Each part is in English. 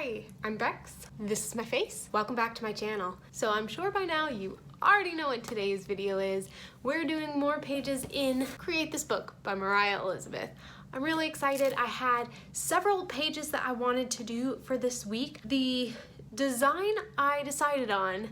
Hi, I'm Bex. This is my face. Welcome back to my channel. So I'm sure by now you already know what today's video is. We're doing more pages in Create This Book by Mariah Elizabeth. I'm really excited. I had several pages that I wanted to do for this week. The design I decided on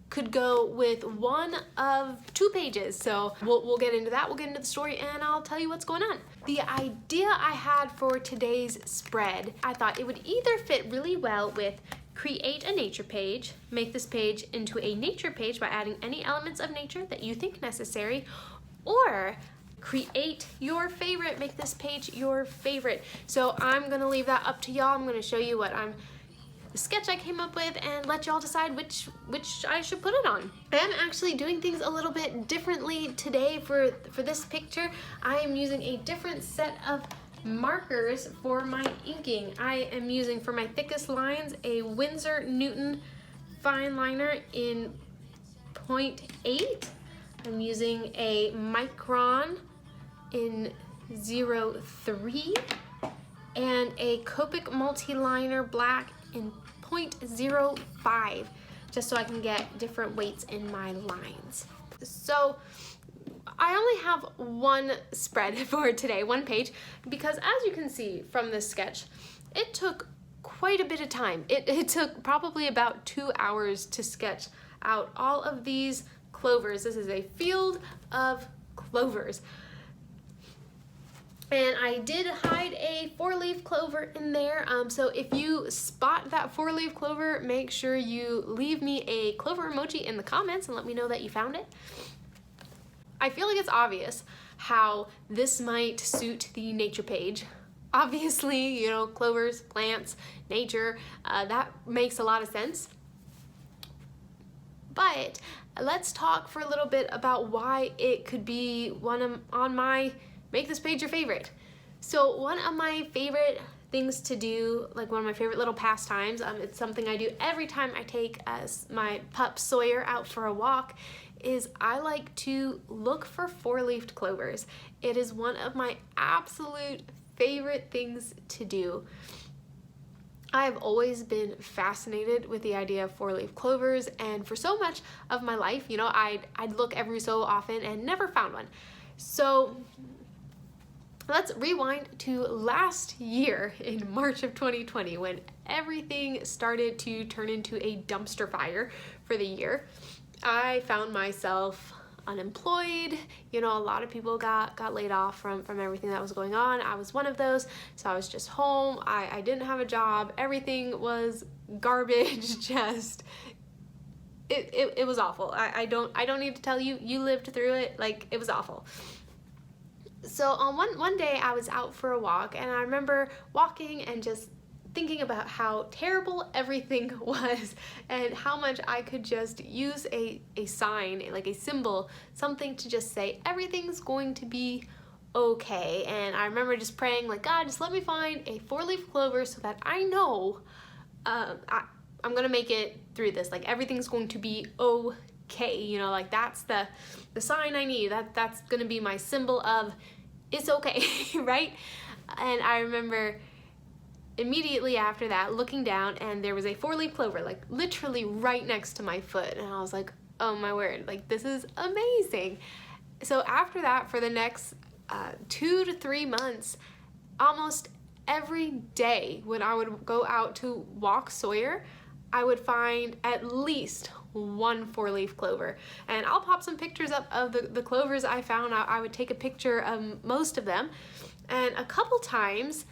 could go with one of two pages. So we'll get into that. We'll get into the story and I'll tell you what's going on. The idea I had for today's spread, I thought it would either fit really well with create a nature page, make this page into a nature page by adding any elements of nature that you think necessary, or create your favorite, make this page your favorite. So I'm gonna leave that up to y'all. I'm gonna show you the sketch I came up with and let y'all decide which I should put it on. I am actually doing things a little bit differently today for this picture. I am using a different set of markers for my inking. I am using, for my thickest lines, a Winsor Newton fine liner in 0.8. I'm using a Micron in 0.3 and a Copic multi-liner black in 0.05, just so I can get different weights in my lines. So I only have one spread for today, one page, because as you can see from this sketch, it took quite a bit of time. It took probably about 2 hours to sketch out all of these clovers. This is a field of clovers. And I did hide a 4-leaf clover in there, so if you spot that 4-leaf clover, make sure you leave me a clover emoji in the comments and let me know that you found it. I feel like it's obvious how this might suit the nature page. Obviously, you know, clovers, plants, nature, that makes a lot of sense. But let's talk for a little bit about why it could be on my make this page your favorite. So one of my favorite things to do, like one of my favorite little pastimes, it's something I do every time I take my pup Sawyer out for a walk, is I like to look for 4-leafed clovers. It is one of my absolute favorite things to do. I've always been fascinated with the idea of 4-leaf clovers, and for so much of my life, you know, I'd look every so often and never found one. So let's rewind to last year in March of 2020 when everything started to turn into a dumpster fire for the year. I found myself unemployed. You know, a lot of people got laid off from everything that was going on. I was one of those, so I was just home. I didn't have a job. Everything was garbage. Just it was awful. I don't need to tell you, you lived through it. Like, it was awful. So on one day I was out for a walk, and I remember walking and just thinking about how terrible everything was and how much I could just use a sign, like a symbol, something to just say everything's going to be okay. And I remember just praying, like, God, just let me find a 4-leaf clover so that I know I'm gonna make it through this. Like, everything's going to be okay, you know, like that's the sign I need. That's gonna be my symbol of it's okay, right? And I remember immediately after that looking down, and there was a 4-leaf clover, like literally right next to my foot, and I was like, oh my word, like this is amazing. So after that, for the next 2 to 3 months, almost every day when I would go out to walk Sawyer, I would find at least one 4-leaf clover. And I'll pop some pictures up of the clovers I found. I would take a picture of most of them. And a couple times,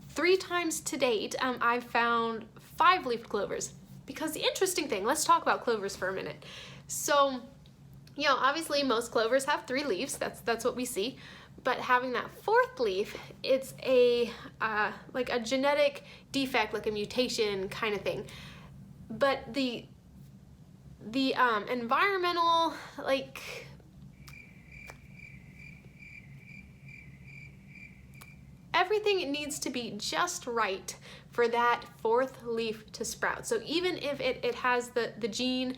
3 times to date, I've found 5-leaf clovers. Because the interesting thing, let's talk about clovers for a minute. So, you know, obviously most clovers have 3 leaves. That's what we see. But having that 4th leaf, it's like a genetic defect, like a mutation kind of thing. But the environmental, like, everything needs to be just right for that 4th leaf to sprout. So even if it has the gene,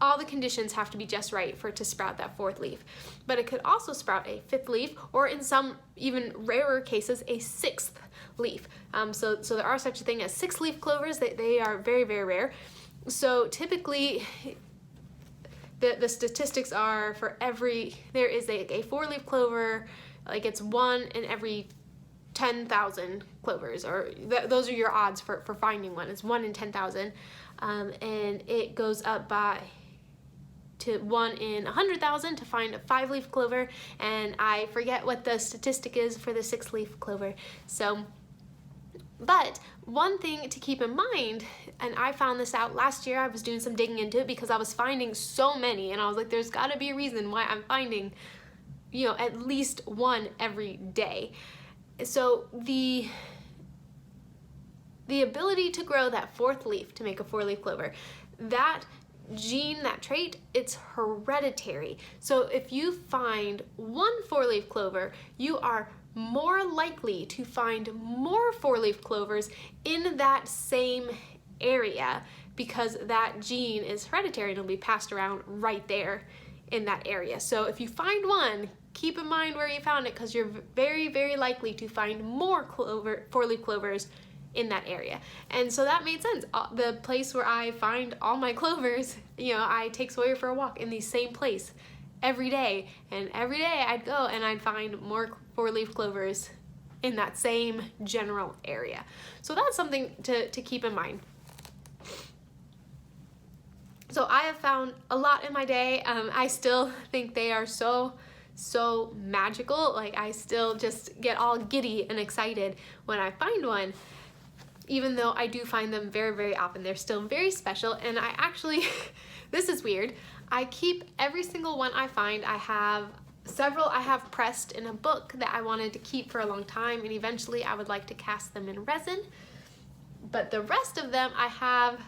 all the conditions have to be just right for it to sprout that 4th leaf. But it could also sprout a 5th leaf, or in some even rarer cases, a 6th leaf. So there are such a thing as 6-leaf clovers. They are very, very rare. So typically, the statistics are there is a 4-leaf clover, like it's 1 in every 10,000 clovers, or those are your odds for finding one. It's 1 in 10,000, and it goes up to 1 in 100,000 to find a 5-leaf clover, and I forget what the statistic is for the 6-leaf clover. But one thing to keep in mind, and I found this out last year, I was doing some digging into it because I was finding so many, and I was like, there's got to be a reason why I'm finding, at least one every day. So the ability to grow that 4th leaf to make a 4-leaf clover, that gene, that trait, it's hereditary. So if you find one 4-leaf clover, you are more likely to find more 4-leaf clovers in that same area because that gene is hereditary and it'll be passed around right there in that area. So if you find one, keep in mind where you found it, because you're very, very likely to find more 4-leaf clovers in that area. And so that made sense. The place where I find all my clovers, I take Sawyer for a walk in the same place every day, and every day I'd go and I'd find more 4-leaf clovers in that same general area. So that's something to keep in mind. So I have found a lot in my day. I still think they are so magical. Like, I still just get all giddy and excited when I find one, even though I do find them very, very often. They're still very special, and I actually, this is weird, I keep every single one I find. I have several I have pressed in a book that I wanted to keep for a long time, and eventually I would like to cast them in resin. But the rest of them, I have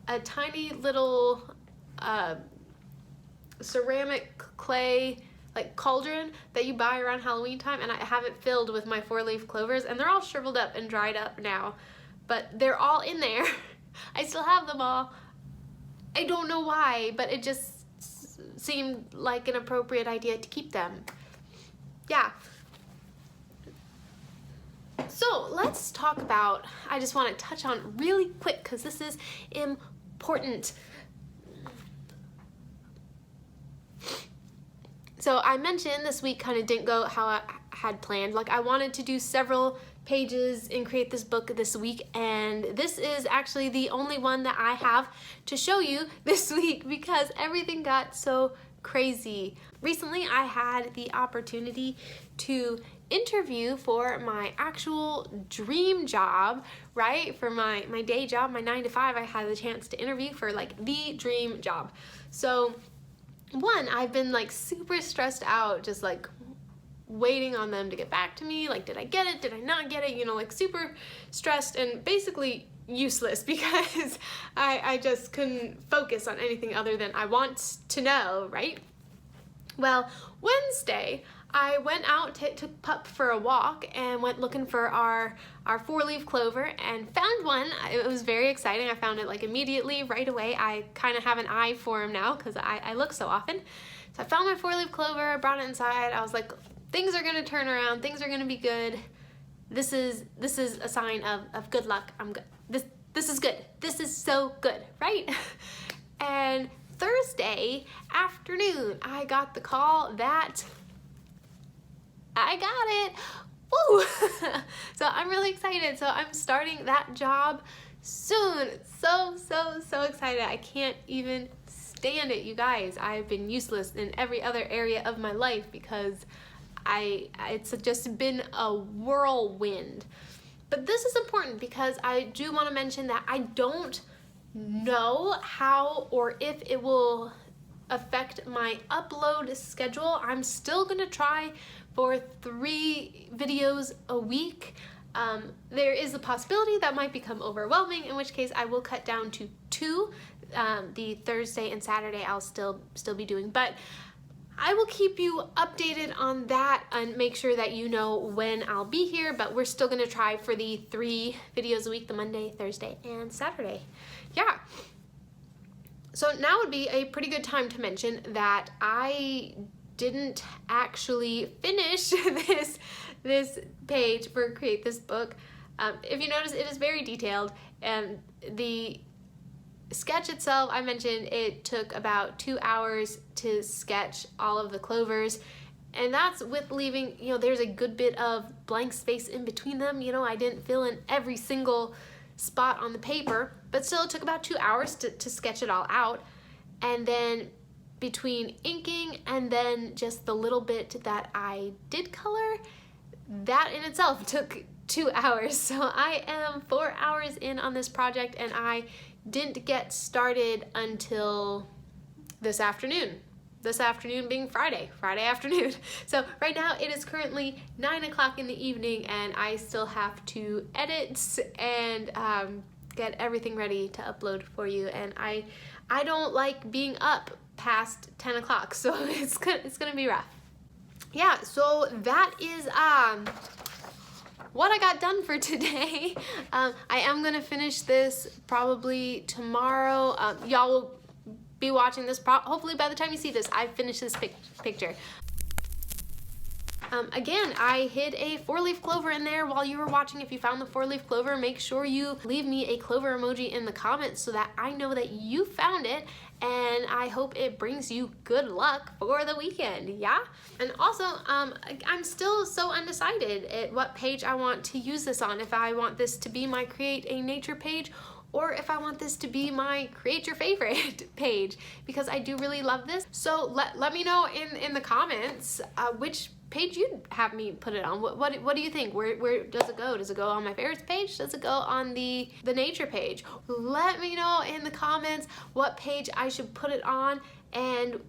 a tiny little ceramic clay like cauldron that you buy around Halloween time, and I have it filled with my 4-leaf clovers, and they're all shriveled up and dried up now, but they're all in there. I still have them all. I don't know why, but it just seemed like an appropriate idea to keep them. Yeah. So let's talk about, I just want to touch on really quick because this is important. So I mentioned this week kind of didn't go how I had planned. Like, I wanted to do several pages and create this book this week, and this is actually the only one that I have to show you this week because everything got so crazy. Recently I had the opportunity to interview for my actual dream job, right? For my day job, my 9 to 5, I had the chance to interview for like the dream job. So one, I've been like super stressed out, just like waiting on them to get back to me. Like, did I get it? Did I not get it? Like super stressed and basically useless because I just couldn't focus on anything other than I want to know, right? Well, Wednesday, I went out, took Pup for a walk and went looking for our 4-leaf clover and found one. It was very exciting. I found it like immediately, right away. I kind of have an eye for him now because I look so often. So I found my 4-leaf clover, I brought it inside. I was like, things are gonna turn around, things are gonna be good. This is a sign of good luck. I'm good. This is good. This is so good, right? And Thursday afternoon, I got the call that I got it. Woo! So I'm really excited. So I'm starting that job soon. So excited. I can't even stand it, you guys. I've been useless in every other area of my life because it's just been a whirlwind. But this is important because I do want to mention that I don't know how or if it will affect my upload schedule. I'm still gonna try for 3 videos a week. There is a possibility that might become overwhelming, in which case I will cut down to 2. The Thursday and Saturday I'll still be doing, but I will keep you updated on that and make sure that you know when I'll be here, but we're still gonna try for the 3 videos a week, the Monday, Thursday, and Saturday. Yeah. So now would be a pretty good time to mention that I didn't actually finish this page for Create This Book. If you notice, it is very detailed, and the sketch itself, I mentioned it took about 2 hours to sketch all of the clovers, and that's with leaving, there's a good bit of blank space in between them. I didn't fill in every single spot on the paper, but still it took about 2 hours to sketch it all out. And then between inking and then just the little bit that I did color, that in itself took 2 hours. So I am 4 hours in on this project, and I didn't get started until this afternoon. This afternoon being Friday afternoon. So right now it is currently 9 o'clock in the evening, and I still have to edit and get everything ready to upload for you. And I don't like being up past 10 o'clock, so it's gonna be rough. Yeah, so that is what I got done for today. I am gonna finish this probably tomorrow. Y'all will be watching this hopefully by the time you see this, I've finished this picture. Again, I hid a 4-leaf clover in there while you were watching. If you found the 4-leaf clover, make sure you leave me a clover emoji in the comments so that I know that you found it, and I hope it brings you good luck for the weekend, yeah? And also, I'm still so undecided at what page I want to use this on, if I want this to be my Create a Nature page, or if I want this to be my Create Your Favorite page, because I do really love this. So let me know in the comments which page you'd have me put it on. What do you think? Where does it go? Does it go on my favorites page? Does it go on the nature page? Let me know in the comments what page I should put it on, and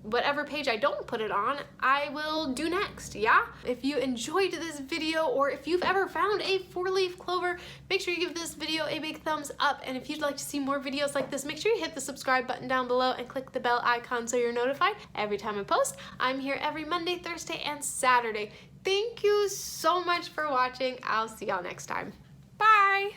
whatever page I don't put it on, I will do next, yeah? If you enjoyed this video, or if you've ever found a 4-leaf clover, make sure you give this video a big thumbs up. And if you'd like to see more videos like this, make sure you hit the subscribe button down below and click the bell icon so you're notified every time I post. I'm here every Monday, Thursday, and Saturday. Thank you so much for watching. I'll see y'all next time. Bye!